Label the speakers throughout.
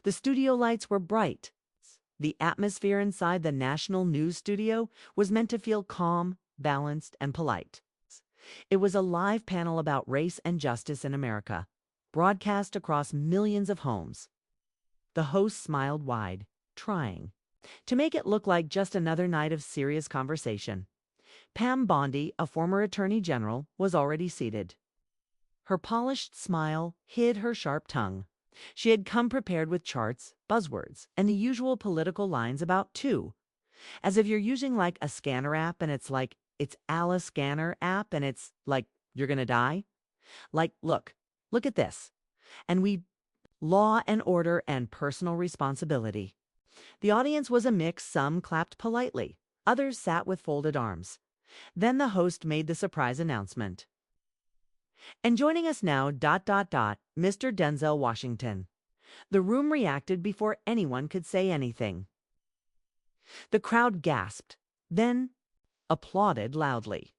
Speaker 1: The studio lights were bright. The atmosphere inside the National News Studio was meant to feel calm, balanced, and polite. It was a live panel about race and justice in America, broadcast across millions of homes. The host smiled wide, trying to make it look like just another night of serious conversation. Pam Bondi, a former attorney general, was already seated. Her polished smile hid her sharp tongue. She had come prepared with charts, buzzwords, and the usual political lines about two. As if you're using like a scanner app and it's like, it's Alice Scanner app and it's like, you're gonna die. Like, look at this. And we, law and order and personal responsibility. The audience was a mix. Some clapped politely. Others sat with folded arms. Then the host made the surprise announcement. And joining us now, Mr. Denzel Washington. The room reacted before anyone could say anything. The crowd gasped, then applauded loudly.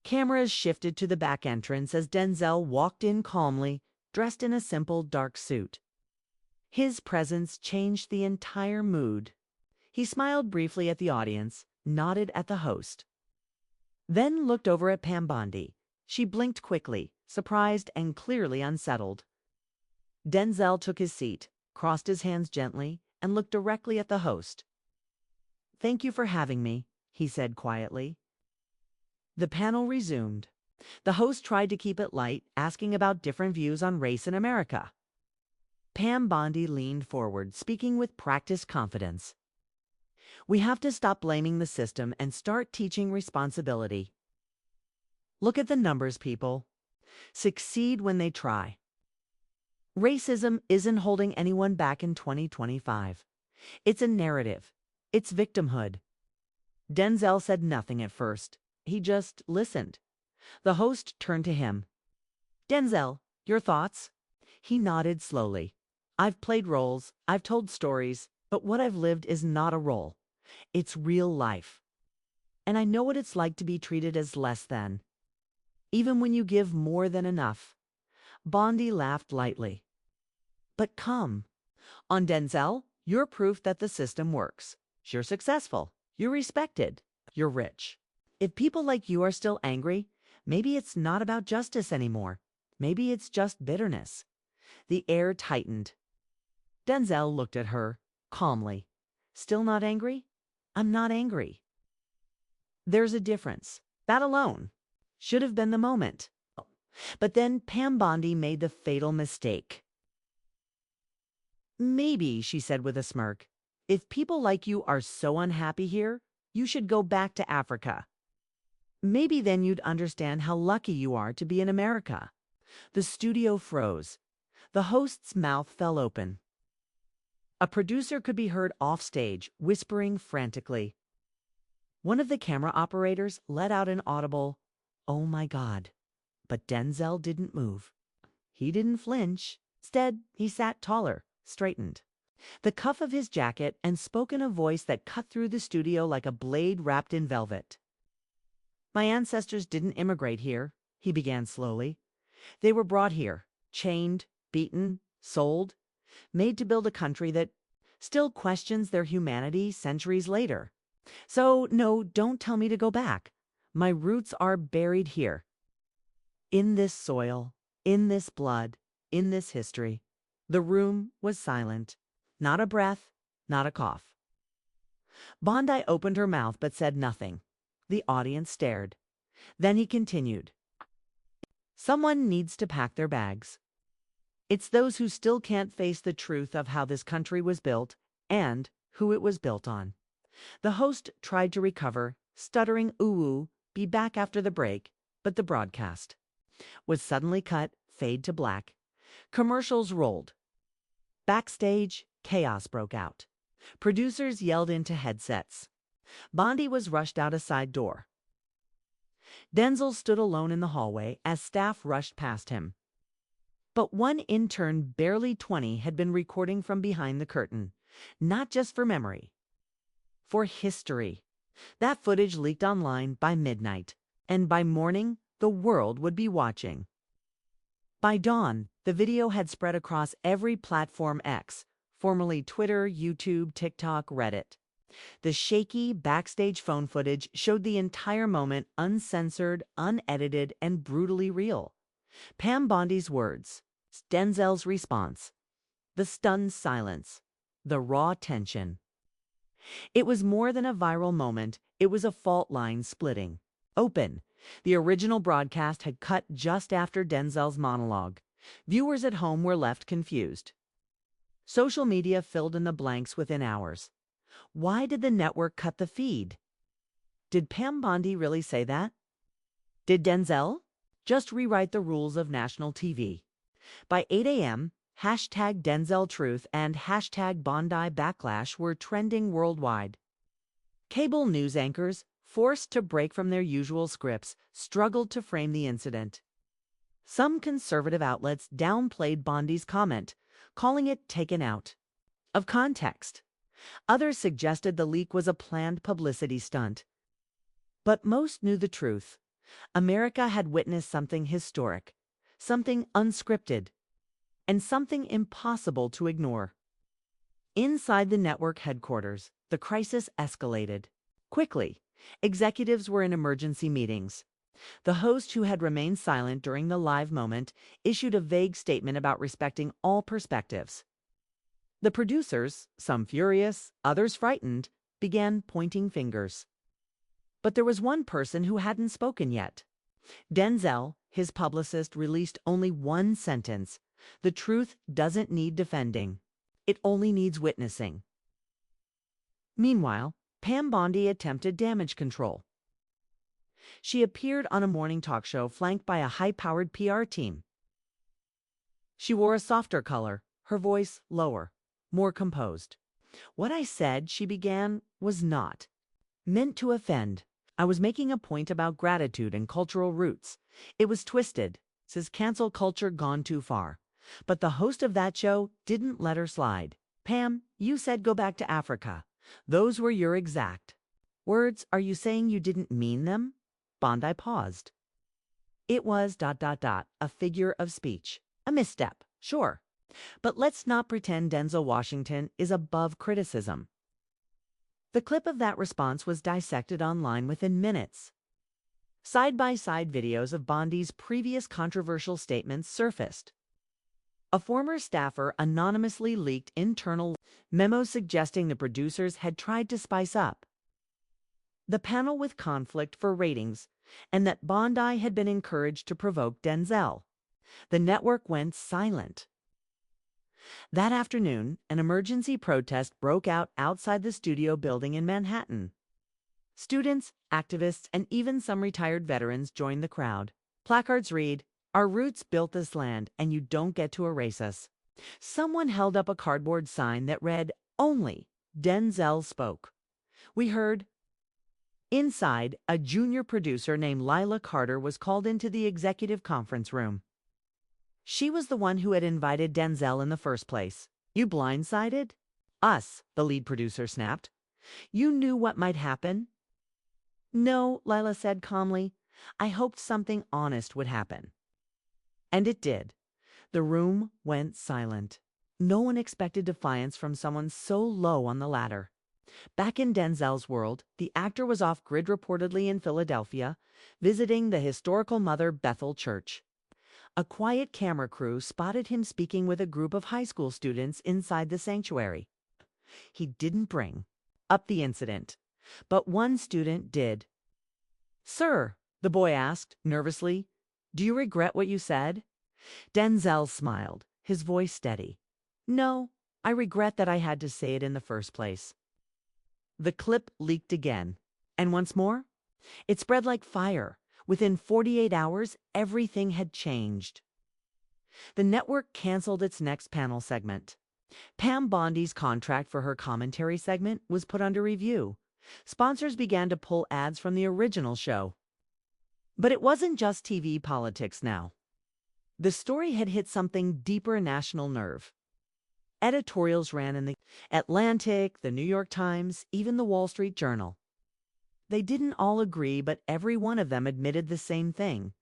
Speaker 1: Cameras shifted to the back entrance as Denzel walked in calmly, dressed in a simple dark suit. His presence changed the entire mood. He smiled briefly at the audience, nodded at the host, then looked over at Pam Bondi. She blinked quickly, surprised and clearly unsettled. Denzel took his seat, crossed his hands gently, and looked directly at the host. "Thank you for having me," he said quietly. The panel resumed. The host tried to keep it light, asking about different views on race in America. Pam Bondi leaned forward, speaking with practiced confidence. "We have to stop blaming the system and start teaching responsibility. Look at the numbers, people. Succeed when they try. Racism isn't holding anyone back in 2025. It's a narrative. It's victimhood." Denzel said nothing at first. He just listened. The host turned to him. "Denzel, your thoughts?" He nodded slowly. "I've played roles, I've told stories, but what I've lived is not a role. It's real life. And I know what it's like to be treated as less than, even when you give more than enough." Bondi laughed lightly. "But come on, Denzel, you're proof that the system works. You're successful. You're respected. You're rich. If people like you are still angry, maybe it's not about justice anymore. Maybe it's just bitterness." The air tightened. Denzel looked at her calmly. "Still not angry? I'm not angry. There's a difference. That alone should have been the moment." But then Pam Bondi made the fatal mistake. "Maybe," she said with a smirk, "if people like you are so unhappy here, you should go back to Africa. Maybe then you'd understand how lucky you are to be in America." The studio froze. The host's mouth fell open. A producer could be heard off stage, whispering frantically. One of the camera operators let out an audible, "Oh my God." But Denzel didn't move. He didn't flinch. Instead, he sat taller, straightened. The cuff of his jacket and spoke in a voice that cut through the studio like a blade wrapped in velvet. "My ancestors didn't immigrate here," he began slowly. "They were brought here, chained, beaten, sold, made to build a country that still questions their humanity centuries later. So, no, don't tell me to go back. My roots are buried here. In this soil, in this blood, in this history." The room was silent. Not a breath, not a cough. Bondi opened her mouth but said nothing. The audience stared. Then he continued. "Someone needs to pack their bags. It's those who still can't face the truth of how this country was built and who it was built on." The host tried to recover, stuttering ooh, be back after the break, but the broadcast was suddenly cut, fade to black. Commercials rolled. Backstage, chaos broke out. Producers yelled into headsets. Bondi was rushed out a side door. Denzel stood alone in the hallway as staff rushed past him. But one intern, barely 20, had been recording from behind the curtain, not just for memory, for history. That footage leaked online by midnight, and by morning, the world would be watching. By dawn, the video had spread across every platform X, formerly Twitter, YouTube, TikTok, Reddit. The shaky backstage phone footage showed the entire moment uncensored, unedited, and brutally real. Pam Bondi's words, Denzel's response, the stunned silence, the raw tension. It was more than a viral moment, it was a fault line splitting. Open. The original broadcast had cut just after Denzel's monologue. Viewers at home were left confused. Social media filled in the blanks within hours. Why did the network cut the feed? Did Pam Bondi really say that? Did Denzel just rewrite the rules of national TV? By 8 a.m., hashtag Denzel Truth and hashtag Bondi Backlash were trending worldwide. Cable news anchors, forced to break from their usual scripts, struggled to frame the incident. Some conservative outlets downplayed Bondi's comment, calling it taken out of context. Others suggested the leak was a planned publicity stunt. But most knew the truth. America had witnessed something historic, something unscripted, and something impossible to ignore. Inside the network headquarters, the crisis escalated. Quickly, executives were in emergency meetings. The host, who had remained silent during the live moment, issued a vague statement about respecting all perspectives. The producers, some furious, others frightened, began pointing fingers. But there was one person who hadn't spoken yet. Denzel, his publicist, released only one sentence. The truth doesn't need defending. It only needs witnessing. Meanwhile, Pam Bondi attempted damage control. She appeared on a morning talk show flanked by a high-powered PR team. She wore a softer color, her voice lower, more composed. What I said, she began, was not meant to offend. I was making a point about gratitude and cultural roots. It was twisted, says cancel culture gone too far. But the host of that show didn't let her slide. Pam, you said go back to Africa. Those were your exact words. Are you saying you didn't mean them? Bondi paused. It was ... a figure of speech. A misstep, sure. But let's not pretend Denzel Washington is above criticism. The clip of that response was dissected online within minutes. Side-by-side videos of Bondi's previous controversial statements surfaced. A former staffer anonymously leaked internal memos suggesting the producers had tried to spice up the panel with conflict for ratings, and that Bondi had been encouraged to provoke Denzel. The network went silent. That afternoon, an emergency protest broke out outside the studio building in Manhattan. Students, activists, and even some retired veterans joined the crowd. Placards read, "Our roots built this land, and you don't get to erase us." Someone held up a cardboard sign that read, "Only Denzel spoke." We heard. Inside, a junior producer named Lila Carter was called into the executive conference room. She was the one who had invited Denzel in the first place. "You blindsided?" "Us," the lead producer snapped. "You knew what might happen?" "No," Lila said calmly. "I hoped something honest would happen." And it did. The room went silent. No one expected defiance from someone so low on the ladder. Back in Denzel's world, the actor was off-grid, reportedly in Philadelphia, visiting the historical Mother Bethel Church. A quiet camera crew spotted him speaking with a group of high school students inside the sanctuary. He didn't bring up the incident, but one student did. "Sir," the boy asked, nervously, "do you regret what you said?" Denzel smiled, his voice steady. "No, I regret that I had to say it in the first place." The clip leaked again, and once more, it spread like fire. Within 48 hours, everything had changed. The network canceled its next panel segment. Pam Bondi's contract for her commentary segment was put under review. Sponsors began to pull ads from the original show. But it wasn't just TV politics now. The story had hit something deeper national nerve. Editorials ran in the Atlantic, the New York Times, even the Wall Street Journal. They didn't all agree, but every one of them admitted the same thing.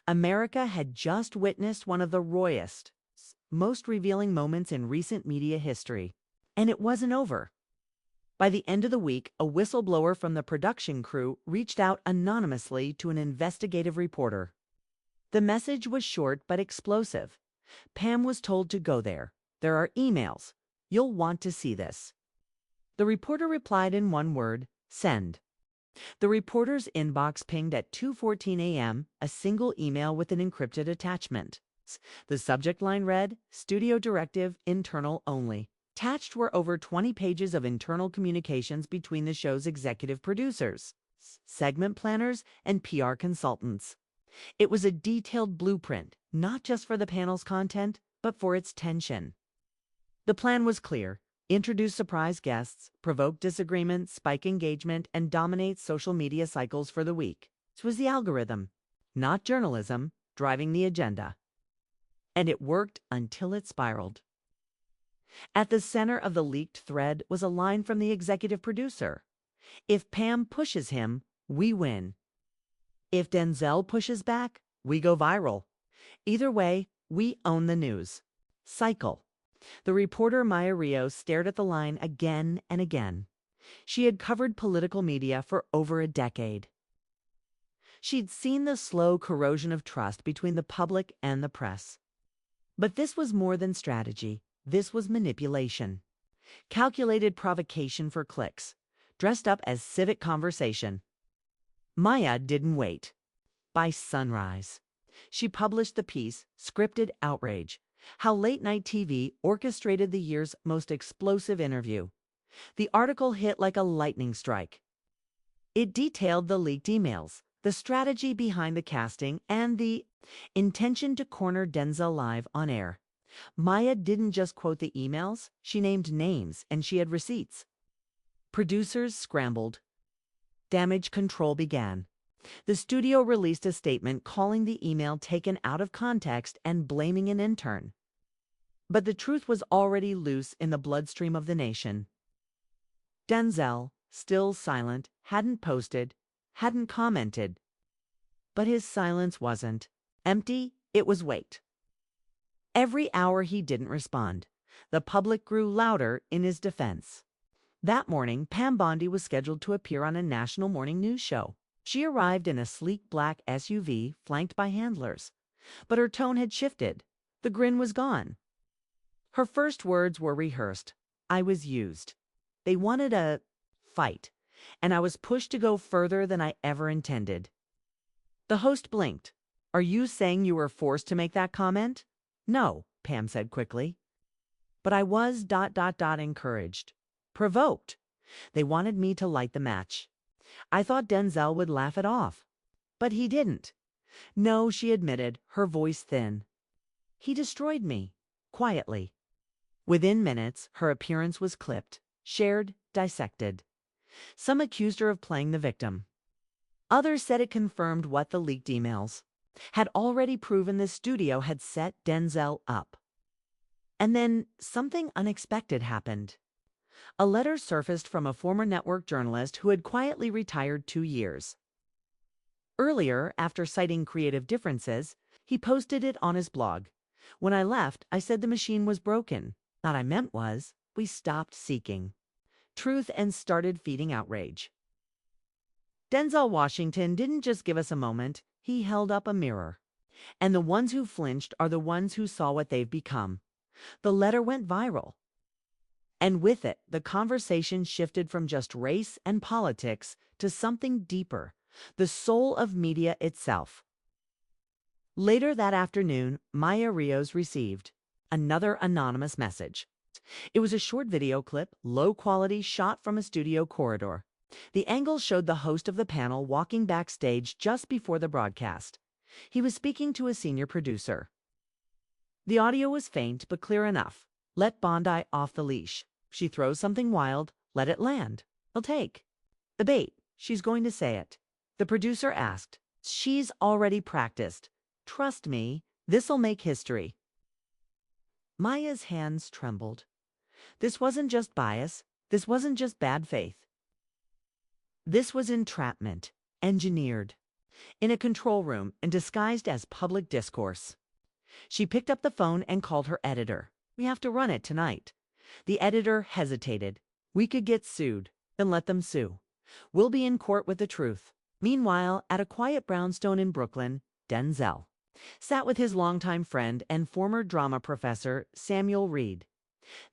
Speaker 1: America had just witnessed one of the royest, most revealing moments in recent media history. And it wasn't over. By the end of the week, a whistleblower from the production crew reached out anonymously to an investigative reporter. The message was short but explosive. Pam was told to go there. There are emails. You'll want to see this. The reporter replied in one word, send. The reporter's inbox pinged at 2:14 a.m., a single email with an encrypted attachment. The subject line read, Studio Directive, Internal Only. Attached were over 20 pages of internal communications between the show's executive producers, segment planners, and PR consultants. It was a detailed blueprint, not just for the panel's content, but for its tension. The plan was clear. Introduce surprise guests, provoke disagreement, spike engagement, and dominate social media cycles for the week. This was the algorithm, not journalism, driving the agenda. And it worked until it spiraled. At the center of the leaked thread was a line from the executive producer. If Pam pushes him, we win. If Denzel pushes back, we go viral. Either way, we own the news. Cycle. The reporter Maya Rios stared at the line again and again. She had covered political media for over a decade. She'd seen the slow corrosion of trust between the public and the press. But this was more than strategy. This was manipulation. Calculated provocation for clicks, dressed up as civic conversation. Maya didn't wait. By sunrise, she published the piece, Scripted Outrage, How Late-Night TV Orchestrated the Year's Most Explosive Interview. The article hit like a lightning strike. It detailed the leaked emails, the strategy behind the casting, and the intention to corner Denzel live on air. Maya didn't just quote the emails, she named names and she had receipts. Producers scrambled. Damage control began. The studio released a statement calling the email taken out of context and blaming an intern. But the truth was already loose in the bloodstream of the nation. Denzel, still silent, hadn't posted, hadn't commented. But his silence wasn't empty, it was weight. Every hour he didn't respond, the public grew louder in his defense. That morning, Pam Bondi was scheduled to appear on a national morning news show. She arrived in a sleek black SUV flanked by handlers. But her tone had shifted. The grin was gone. Her first words were rehearsed. I was used. They wanted a fight, and I was pushed to go further than I ever intended. The host blinked. Are you saying you were forced to make that comment? No, Pam said quickly. But I was ... encouraged. Provoked. They wanted me to light the match. I thought Denzel would laugh it off. But he didn't. No, she admitted, her voice thin. He destroyed me. Quietly. Within minutes, her appearance was clipped, shared, dissected. Some accused her of playing the victim. Others said it confirmed what the leaked emails had already proven the studio had set Denzel up. And then something unexpected happened. A letter surfaced from a former network journalist who had quietly retired 2 years. Earlier, after citing creative differences, he posted it on his blog. When I left, I said the machine was broken. What I meant was, we stopped seeking truth and started feeding outrage. Denzel Washington didn't just give us a moment, he held up a mirror. And the ones who flinched are the ones who saw what they've become. The letter went viral. And with it, the conversation shifted from just race and politics to something deeper, the soul of media itself. Later that afternoon, Maya Rios received another anonymous message. It was a short video clip, low quality, shot from a studio corridor. The angle showed the host of the panel walking backstage just before the broadcast. He was speaking to a senior producer. The audio was faint but clear enough. Let Bondi off the leash. She throws something wild, let it land. He'll take the bait. She's going to say it. The producer asked. She's already practiced. Trust me, this'll make history. Maya's hands trembled. This wasn't just bias. This wasn't just bad faith. This was entrapment, engineered, in a control room and disguised as public discourse. She picked up the phone and called her editor. We have to run it tonight. The editor hesitated. We could get sued. Then let them sue. We'll be in court with the truth. Meanwhile, at a quiet brownstone in Brooklyn, Denzel sat with his longtime friend and former drama professor, Samuel Reed.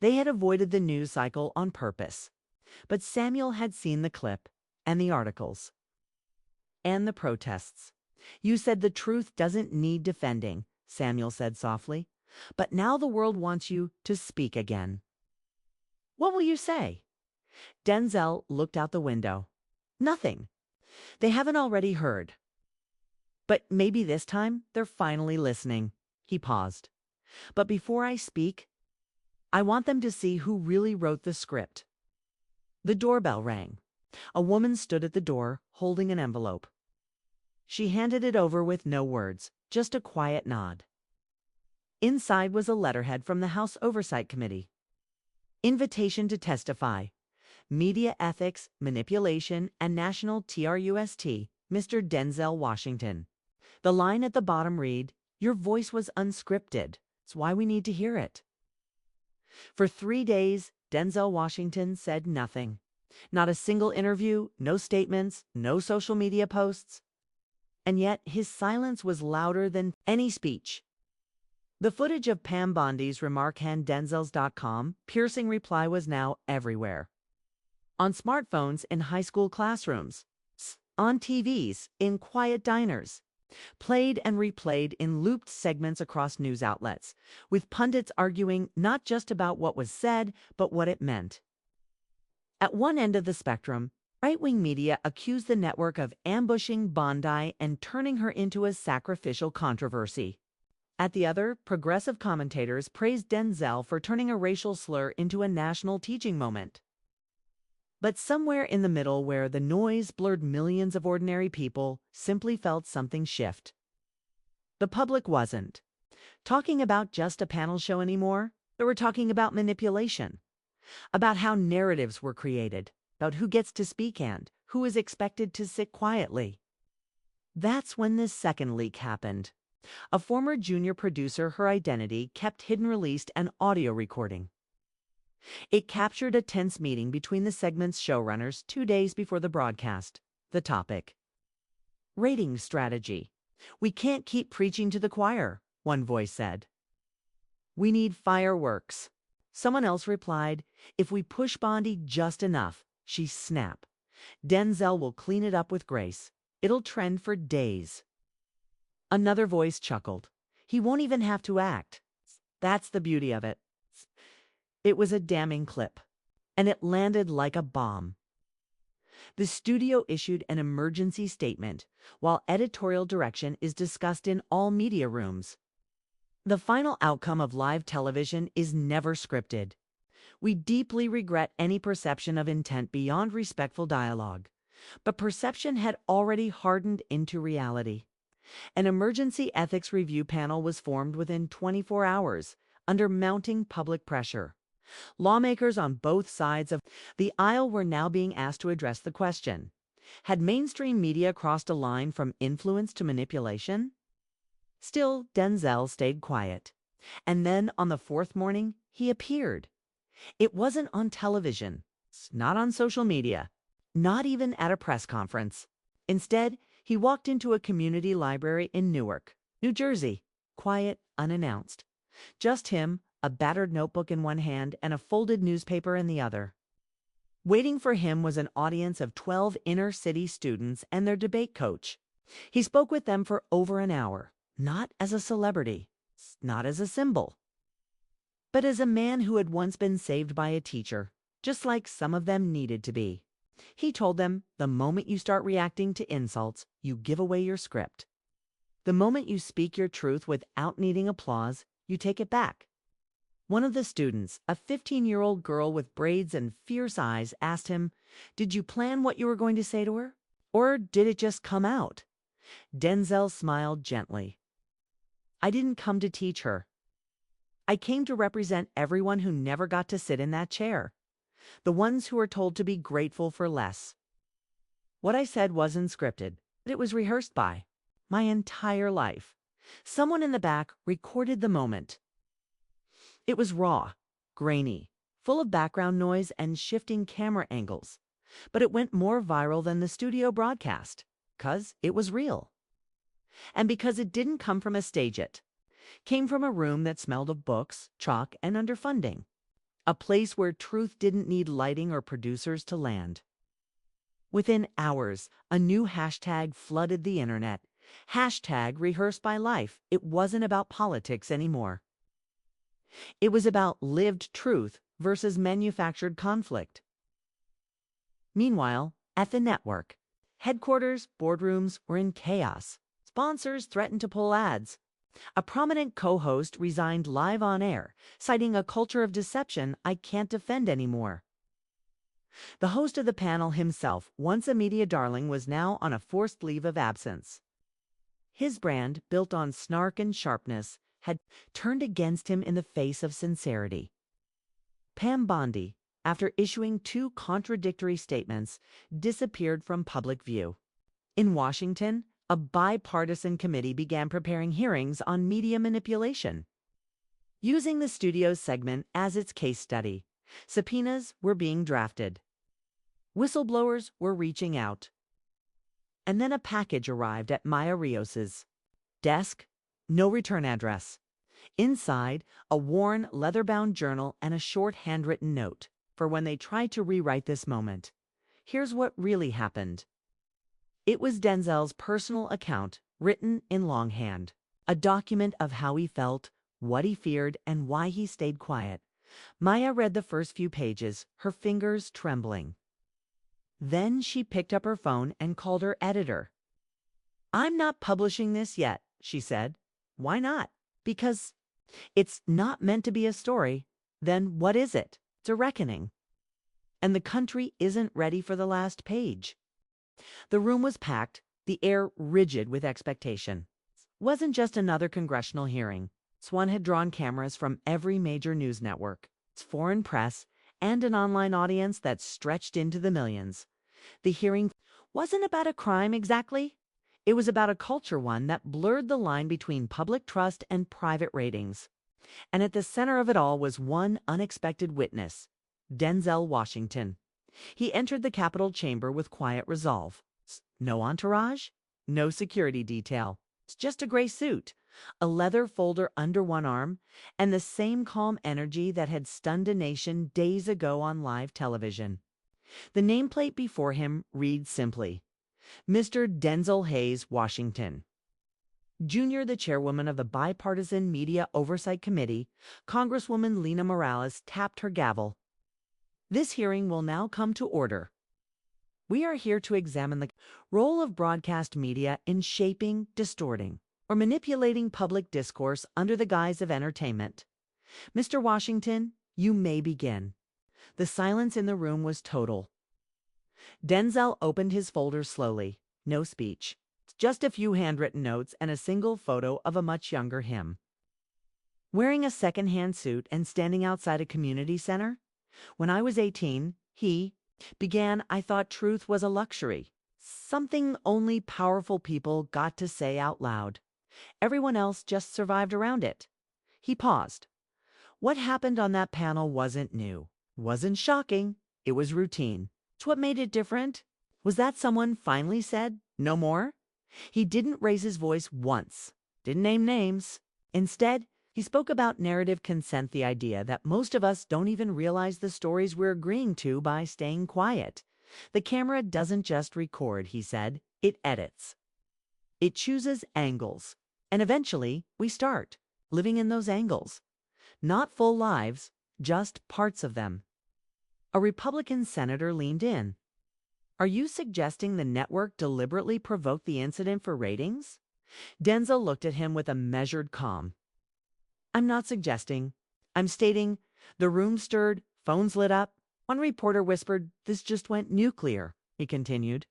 Speaker 1: They had avoided the news cycle on purpose. But Samuel had seen the clip, and the articles, and the protests. You said the truth doesn't need defending, Samuel said softly. But now the world wants you to speak again. What will you say? Denzel looked out the window. Nothing. They haven't already heard. But maybe this time they're finally listening. He paused. But before I speak, I want them to see who really wrote the script. The doorbell rang. A woman stood at the door, holding an envelope. She handed it over with no words, just a quiet nod. Inside was a letterhead from the House Oversight Committee. Invitation to testify. Media Ethics, Manipulation, and National Trust, Mr. Denzel Washington. The line at the bottom read, "Your voice was unscripted. It's why we need to hear it." For 3 days, Denzel Washington said nothing. Not a single interview, no statements, no social media posts. And yet his silence was louder than any speech. The footage of Pam Bondi's remark hand Denzel's.com piercing reply was now everywhere. On smartphones in high school classrooms, on TVs, in quiet diners, played and replayed in looped segments across news outlets, with pundits arguing not just about what was said, but what it meant. At one end of the spectrum, right-wing media accused the network of ambushing Bondi and turning her into a sacrificial controversy. At the other, progressive commentators praised Denzel for turning a racial slur into a national teaching moment. But somewhere in the middle, where the noise blurred millions of ordinary people, simply felt something shift. The public wasn't talking about just a panel show anymore. They were talking about manipulation, about how narratives were created, about who gets to speak and who is expected to sit quietly. That's when this second leak happened. A former junior producer, her identity kept hidden, released an audio recording. It captured a tense meeting between the segment's showrunners 2 days before the broadcast. The topic: rating strategy. "We can't keep preaching to the choir," one voice said. "We need fireworks." Someone else replied, "If we push Bondi just enough," she snapped, "Denzel will clean it up with grace. It'll trend for days." Another voice chuckled. "He won't even have to act. That's the beauty of it." It was a damning clip, and it landed like a bomb. The studio issued an emergency statement, while editorial direction is discussed in all media rooms. The final outcome of live television is never scripted. We deeply regret any perception of intent beyond respectful dialogue, but perception had already hardened into reality. An emergency ethics review panel was formed within 24 hours, under mounting public pressure. Lawmakers on both sides of the aisle were now being asked to address the question: had mainstream media crossed a line from influence to manipulation? Still, Denzel stayed quiet. And then, on the fourth morning, he appeared. It wasn't on television, not on social media, not even at a press conference. Instead, he walked into a community library in Newark, New Jersey, quiet, unannounced. Just him, a battered notebook in one hand and a folded newspaper in the other. Waiting for him was an audience of 12 inner-city students and their debate coach. He spoke with them for over an hour, not as a celebrity, not as a symbol, but as a man who had once been saved by a teacher, just like some of them needed to be. He told them, the moment you start reacting to insults, you give away your script. The moment you speak your truth without needing applause, you take it back. One of the students, a 15-year-old girl with braids and fierce eyes, asked him, "Did you plan what you were going to say to her? Or did it just come out?" Denzel smiled gently. "I didn't come to teach her. I came to represent everyone who never got to sit in that chair. The ones who were told to be grateful for less. What I said wasn't scripted, but it was rehearsed by my entire life. Someone in the back recorded the moment. It was raw, grainy, full of background noise and shifting camera angles. But it went more viral than the studio broadcast, 'cause it was real. And because it didn't come from a stage it came from a room that smelled of books, chalk, and underfunding. A place where truth didn't need lighting or producers to land. Within hours, a new hashtag flooded the internet. Hashtag rehearsed by life. It wasn't about politics anymore. It was about lived truth versus manufactured conflict. Meanwhile, at the network, headquarters, boardrooms were in chaos. Sponsors threatened to pull ads. A prominent co-host resigned live on air, citing a culture of deception I can't defend anymore. The host of the panel himself, once a media darling, was now on a forced leave of absence. His brand, built on snark and sharpness, had turned against him in the face of sincerity. Pam Bondi, after issuing 2 contradictory statements, disappeared from public view. In Washington, a bipartisan committee began preparing hearings on media manipulation. Using the studio's segment as its case study, subpoenas were being drafted. Whistleblowers were reaching out. And then a package arrived at Maya Rios's desk, no return address. Inside, a worn, leather-bound journal and a short handwritten note for when they tried to rewrite this moment. Here's what really happened. It was Denzel's personal account, written in longhand, a document of how he felt, what he feared, and why he stayed quiet. Maya read the first few pages, her fingers trembling. Then she picked up her phone and called her editor. "I'm not publishing this yet," she said. "Why not?" "Because it's not meant to be a story." "Then what is it?" "It's a reckoning. And the country isn't ready for the last page." The room was packed, the air rigid with expectation. It wasn't just another congressional hearing. Swan had drawn cameras from every major news network, its foreign press, and an online audience that stretched into the millions. The hearing wasn't about a crime exactly. It was about a culture one that blurred the line between public trust and private ratings. And at the center of it all was one unexpected witness, Denzel Washington. He entered the Capitol chamber with quiet resolve. No entourage, no security detail. It's just a gray suit, a leather folder under one arm, and the same calm energy that had stunned a nation days ago on live television. The nameplate before him reads simply, Mr. Denzel Hayes Washington. Jr., the chairwoman of the Bipartisan Media Oversight Committee, Congresswoman Lena Morales, tapped her gavel. "This hearing will now come to order. We are here to examine the role of broadcast media in shaping, distorting, or manipulating public discourse under the guise of entertainment. Mr. Washington, you may begin." The silence in the room was total. Denzel opened his folder slowly. No speech. Just a few handwritten notes and a single photo of a much younger him. Wearing a second-hand suit and standing outside a community center? "When I was 18, he began, I thought truth was a luxury. Something only powerful people got to say out loud. Everyone else just survived around it." He paused. What happened on that panel wasn't new, wasn't shocking. It was routine. It's what made it different. Was that someone finally said, "No more"? He didn't raise his voice once, didn't name names. Instead, he spoke about narrative consent, the idea that most of us don't even realize the stories we're agreeing to by staying quiet. The camera doesn't just record, he said, it edits. It chooses angles. And eventually, we start living in those angles. Not full lives, just parts of them. A Republican senator leaned in. "Are you suggesting the network deliberately provoked the incident for ratings?" Denzel looked at him with a measured calm. "I'm not suggesting. I'm stating the room stirred, phones lit up. One reporter whispered, 'This just went nuclear,'" he continued.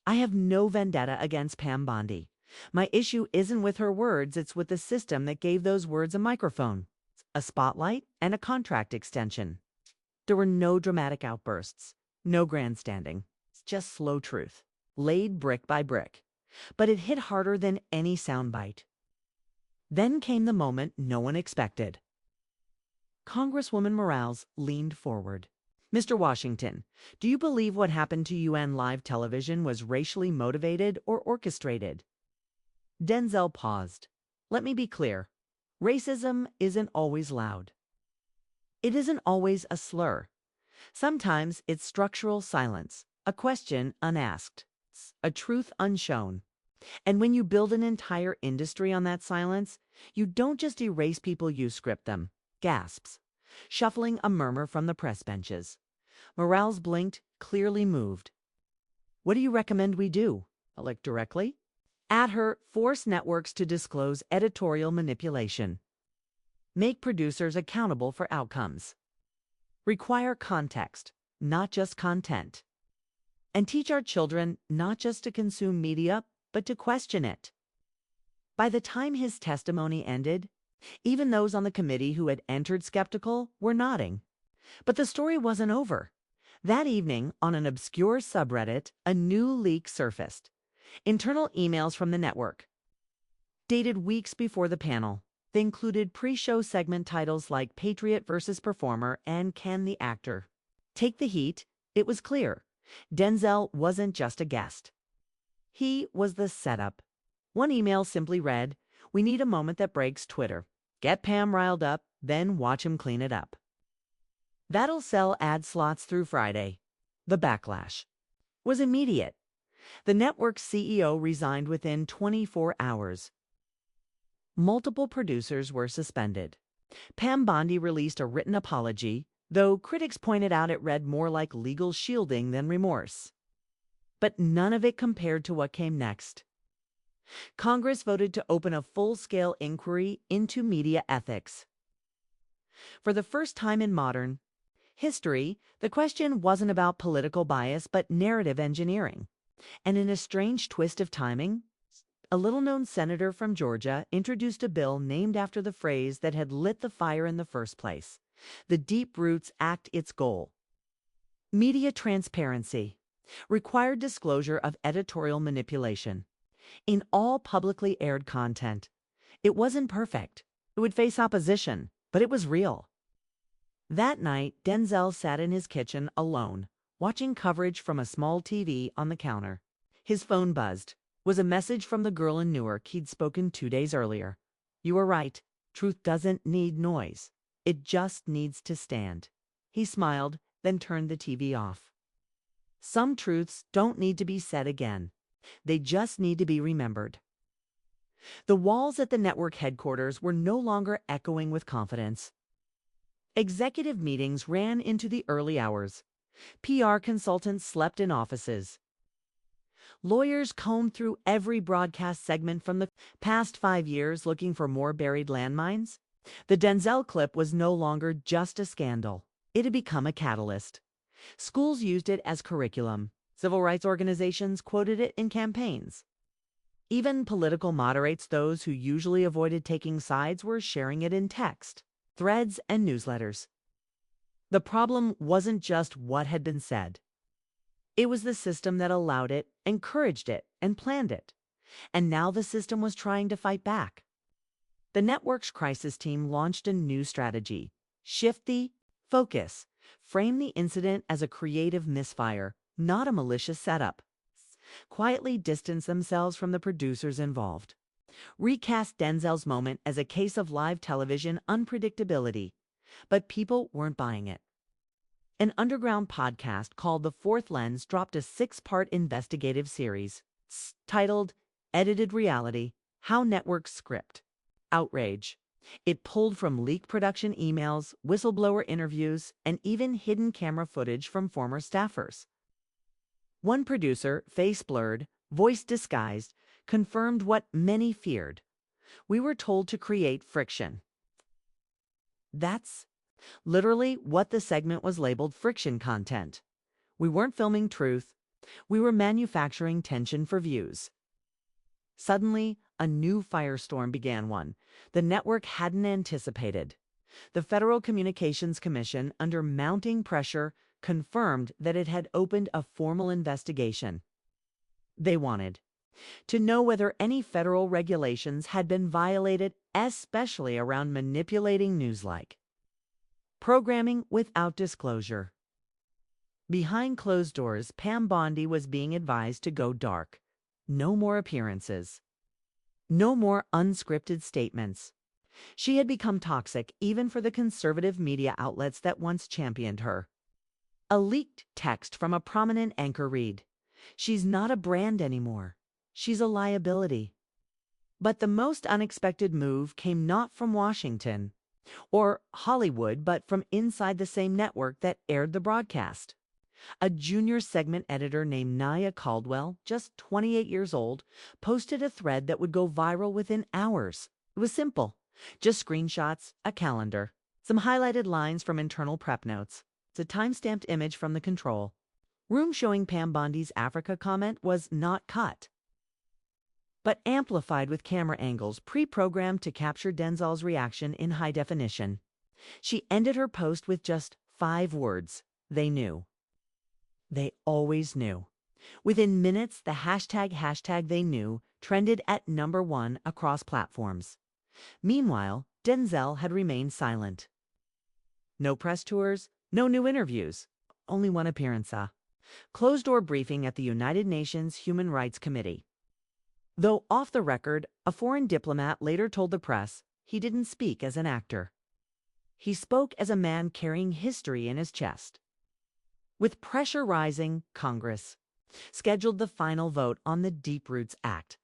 Speaker 1: "I have no vendetta against Pam Bondi. My issue isn't with her words, it's with the system that gave those words a microphone, a spotlight, and a contract extension." There were no dramatic outbursts, no grandstanding. It's just slow truth, laid brick by brick. But it hit harder than any soundbite. Then came the moment no one expected. Congresswoman Morales leaned forward. Mr. Washington, do you believe what happened to UN live television was racially motivated or orchestrated? Denzel paused. Let me be clear. Racism isn't always loud. It isn't always a slur. Sometimes it's structural silence, a question unasked, a truth unshown. And when you build an entire industry on that silence, you don't just erase people, you script them. Gasps, shuffling a murmur from the press benches. Morales blinked, clearly moved. What do you recommend we do? Elect directly? At her, force networks to disclose editorial manipulation. Make producers accountable for outcomes. Require context, not just content. And teach our children not just to consume media, but to question it. By the time his testimony ended, even those on the committee who had entered skeptical were nodding. But the story wasn't over. That evening, on an obscure subreddit, a new leak surfaced. Internal emails from the network. Dated weeks before the panel, they included pre-show segment titles like Patriot versus Performer and Can the Actor Take the Heat? It was clear. Denzel wasn't just a guest. He was the setup. One email simply read, "We need a moment that breaks Twitter. Get Pam riled up, then watch him clean it up. That'll sell ad slots through Friday." The backlash was immediate. The network's CEO resigned within 24 hours. Multiple producers were suspended. Pam Bondi released a written apology, though critics pointed out it read more like legal shielding than remorse. But none of it compared to what came next. Congress voted to open a full-scale inquiry into media ethics. For the first time in modern history, the question wasn't about political bias but narrative engineering. And in a strange twist of timing, a little-known senator from Georgia introduced a bill named after the phrase that had lit the fire in the first place. The Deep Roots Act, its goal. Media transparency. Required disclosure of editorial manipulation. In all publicly aired content. It wasn't perfect. It would face opposition, but it was real. That night, Denzel sat in his kitchen alone, watching coverage from a small TV on the counter. His phone buzzed. It was a message from the girl in Newark he'd spoken 2 days earlier. "You were right. Truth doesn't need noise. It just needs to stand." He smiled, then turned the TV off. Some truths don't need to be said again. They just need to be remembered. The walls at the network headquarters were no longer echoing with confidence. Executive meetings ran into the early hours. PR consultants slept in offices. Lawyers combed through every broadcast segment from the past 5 years looking for more buried landmines. The Denzel clip was no longer just a scandal. It had become a catalyst. Schools used it as curriculum. Civil rights organizations quoted it in campaigns. Even political moderates, those who usually avoided taking sides, were sharing it in text, threads, and newsletters. The problem wasn't just what had been said. It was the system that allowed it, encouraged it, and planned it. And now the system was trying to fight back. The network's crisis team launched a new strategy. Shift the focus. Frame the incident as a creative misfire, not a malicious setup. Quietly distance themselves from the producers involved. Recast Denzel's moment as a case of live television unpredictability. But people weren't buying it. An underground podcast called The Fourth Lens dropped a 6-part investigative series titled Edited Reality: How Networks Script. Outrage. It pulled from leaked production emails, whistleblower interviews, and even hidden camera footage from former staffers. One producer, face blurred, voice disguised, confirmed what many feared. "We were told to create friction." That's literally what the segment was labeled: friction content. We weren't filming truth. We were manufacturing tension for views. Suddenly, a new firestorm began, one the network hadn't anticipated. The Federal Communications Commission, under mounting pressure, confirmed that it had opened a formal investigation. They wanted to know whether any federal regulations had been violated, especially around manipulating news like Programming without disclosure. Behind closed doors, Pam Bondi was being advised to go dark. No more appearances. No more unscripted statements. She had become toxic even for the conservative media outlets that once championed her. A leaked text from a prominent anchor read, "She's not a brand anymore. She's a liability." But the most unexpected move came not from Washington or Hollywood, but from inside the same network that aired the broadcast. A junior segment editor named Nia Caldwell, just 28 years old, posted a thread that would go viral within hours. It was simple. Just screenshots, a calendar, some highlighted lines from internal prep notes. It's a time-stamped image from the control room showing Pam Bondi's Africa comment was not cut, but amplified with camera angles pre-programmed to capture Denzel's reaction in high definition. She ended her post with just 5 words. They knew. They always knew. Within minutes, the hashtag they knew trended at #1 across platforms. Meanwhile, Denzel had remained silent. No press tours, no new interviews, only one appearance, a closed-door briefing at the United Nations Human Rights Committee. Though off the record, a foreign diplomat later told the press he didn't speak as an actor. He spoke as a man carrying history in his chest. With pressure rising, Congress scheduled the final vote on the Deep Roots Act.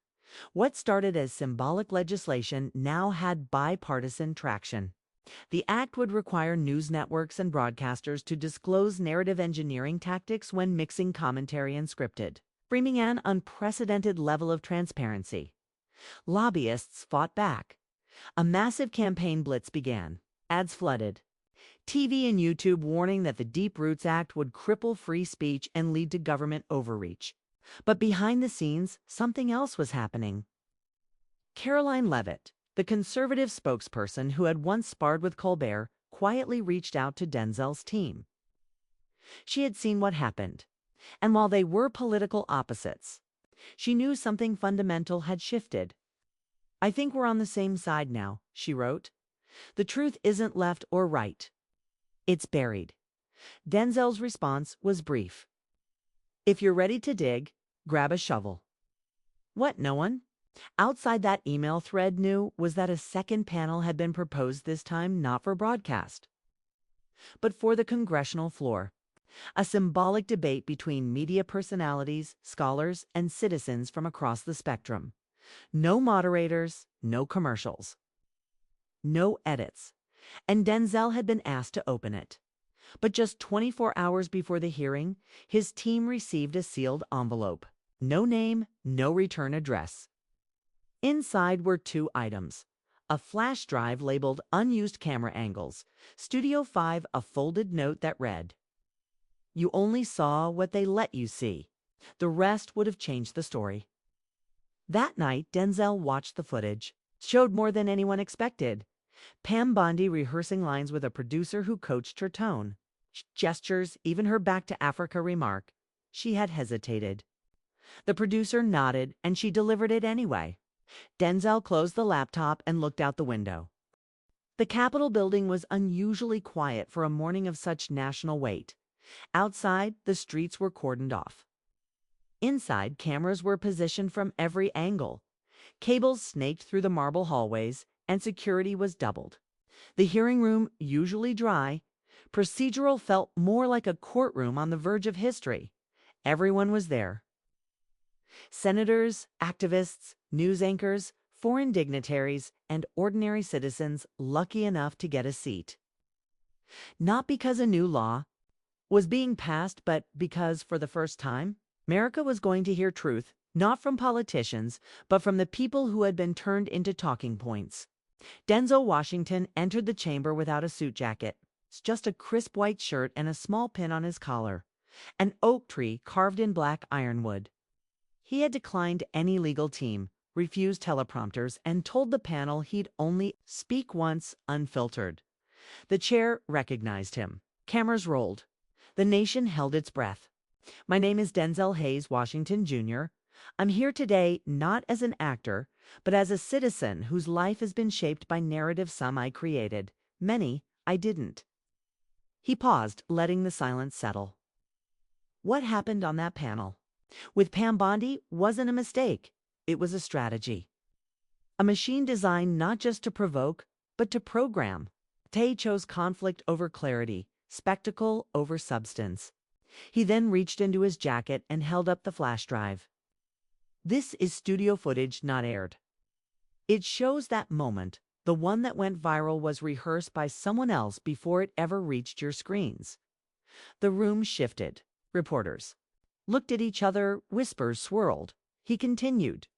Speaker 1: What started as symbolic legislation now had bipartisan traction. The act would require news networks and broadcasters to disclose narrative engineering tactics when mixing commentary and scripted, bringing an unprecedented level of transparency. Lobbyists fought back. A massive campaign blitz began. Ads flooded. TV and YouTube warning that the Deep Roots Act would cripple free speech and lead to government overreach. But behind the scenes, something else was happening. Caroline Leavitt, the conservative spokesperson who had once sparred with Colbert, quietly reached out to Denzel's team. She had seen what happened, and while they were political opposites, she knew something fundamental had shifted. "I think we're on the same side now," she wrote. "The truth isn't left or right. It's buried." Denzel's response was brief. "If you're ready to dig, grab a shovel." What no one outside that email thread knew was that a second panel had been proposed, this time not for broadcast, but for the congressional floor. A symbolic debate between media personalities, scholars, and citizens from across the spectrum. No moderators, no commercials, no edits. And Denzel had been asked to open it. But just 24 hours before the hearing, his team received a sealed envelope. No name, no return address. Inside were 2 items. A flash drive labeled "Unused Camera Angles." Studio 5, a folded note that read, "You only saw what they let you see. The rest would have changed the story." That night, Denzel watched the footage. Showed more than anyone expected. Pam Bondi rehearsing lines with a producer who coached her tone. Gestures, even her back to Africa remark. She had hesitated. The producer nodded, and she delivered it anyway. Denzel closed the laptop and looked out the window. The Capitol building was unusually quiet for a morning of such national weight. Outside, the streets were cordoned off. Inside, cameras were positioned from every angle. Cables snaked through the marble hallways, and security was doubled. The hearing room, usually dry, procedural, felt more like a courtroom on the verge of history. Everyone was there. Senators, activists, news anchors, foreign dignitaries, and ordinary citizens lucky enough to get a seat. Not because a new law was being passed, but because, for the first time, America was going to hear truth, not from politicians, but from the people who had been turned into talking points. Denzel Washington entered the chamber without a suit jacket. It's just a crisp white shirt and a small pin on his collar. An oak tree carved in black ironwood. He had declined any legal team, refused teleprompters, and told the panel he'd only speak once, unfiltered. The chair recognized him. Cameras rolled. The nation held its breath. "My name is Denzel Hayes Washington, Jr. I'm here today not as an actor, but as a citizen whose life has been shaped by narratives some I created, many I didn't." He paused, letting the silence settle. What happened on that panel with Pam Bondi wasn't a mistake. It was a strategy. A machine designed not just to provoke, but to program. Tay chose conflict over clarity, spectacle over substance. He then reached into his jacket and held up the flash drive. This is studio footage not aired. It shows that moment. The one that went viral was rehearsed by someone else before it ever reached your screens. The room shifted. Reporters looked at each other, whispers swirled. He continued.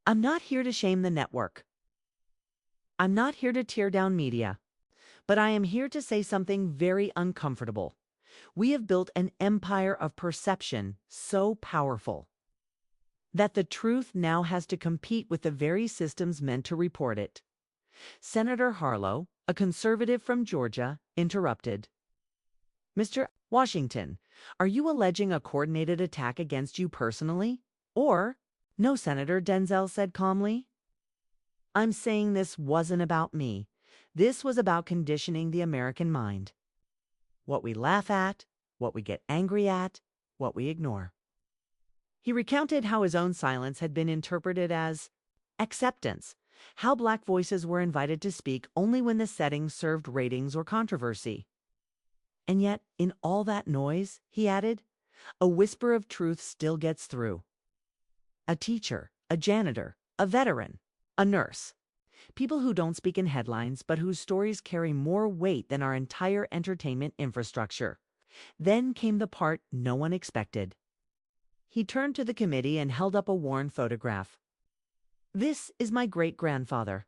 Speaker 1: I'm not here to shame the network. I'm not here to tear down media. But I am here to say something very uncomfortable. We have built an empire of perception so powerful that the truth now has to compete with the very systems meant to report it. Senator Harlow, a conservative from Georgia, interrupted. Mr. Washington, are you alleging a coordinated attack against you personally? Or, no, Senator, Denzel said calmly. I'm saying this wasn't about me. This was about conditioning the American mind. What we laugh at, what we get angry at, what we ignore. He recounted how his own silence had been interpreted as acceptance, how Black voices were invited to speak only when the setting served ratings or controversy. And yet, in all that noise, he added, a whisper of truth still gets through. A teacher, a janitor, a veteran, a nurse. People who don't speak in headlines, but whose stories carry more weight than our entire entertainment infrastructure. Then came the part no one expected. He turned to the committee and held up a worn photograph. This is my great-grandfather.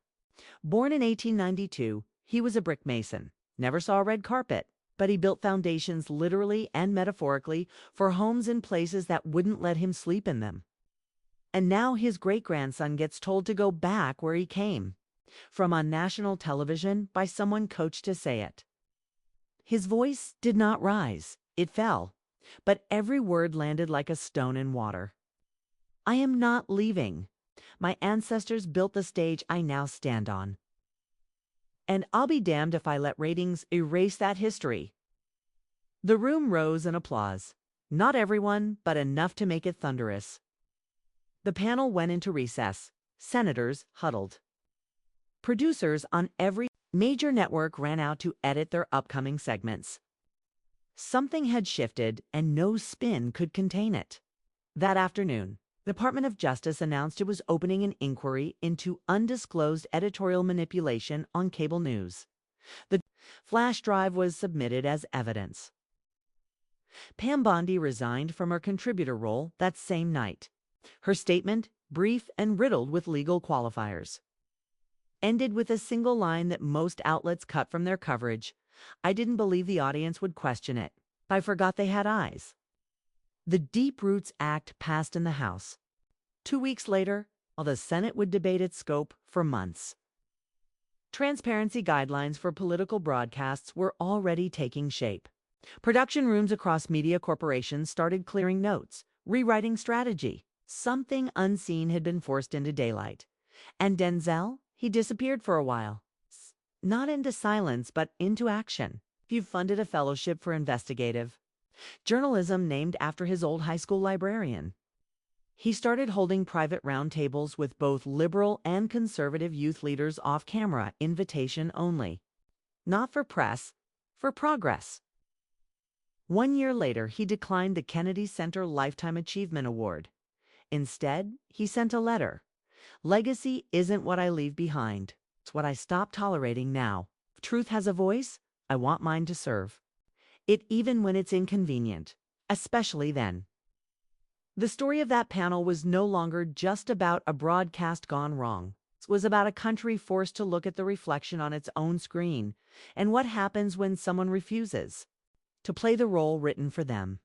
Speaker 1: Born in 1892, he was a brick mason, never saw a red carpet, but he built foundations literally and metaphorically for homes in places that wouldn't let him sleep in them. And now his great-grandson gets told to go back where he came, from on national television by someone coached to say it. His voice did not rise, it fell, but every word landed like a stone in water. I am not leaving. My ancestors built the stage I now stand on. And I'll be damned if I let ratings erase that history. The room rose in applause. Not everyone, but enough to make it thunderous. The panel went into recess. Senators huddled. Producers on every major network ran out to edit their upcoming segments. Something had shifted, and no spin could contain it. That afternoon, the Department of Justice announced it was opening an inquiry into undisclosed editorial manipulation on cable news. The flash drive was submitted as evidence. Pam Bondi resigned from her contributor role that same night. Her statement, brief and riddled with legal qualifiers, ended with a single line that most outlets cut from their coverage. I didn't believe the audience would question it. I forgot they had eyes. The Deep Roots Act passed in the House. 2 weeks later, while the Senate would debate its scope for months. Transparency guidelines for political broadcasts were already taking shape. Production rooms across media corporations started clearing notes, rewriting strategy. Something unseen had been forced into daylight. And Denzel, he disappeared for a while. Not into silence, but into action. He funded a fellowship for investigative journalism named after his old high school librarian. He started holding private roundtables with both liberal and conservative youth leaders off camera, invitation only. Not for press, for progress. 1 year later, he declined the Kennedy Center Lifetime Achievement Award. Instead, he sent a letter. Legacy isn't what I leave behind. It's what I stop tolerating now. If truth has a voice, I want mine to serve it even when it's inconvenient, especially then. The story of that panel was no longer just about a broadcast gone wrong. It was about a country forced to look at the reflection on its own screen and what happens when someone refuses to play the role written for them.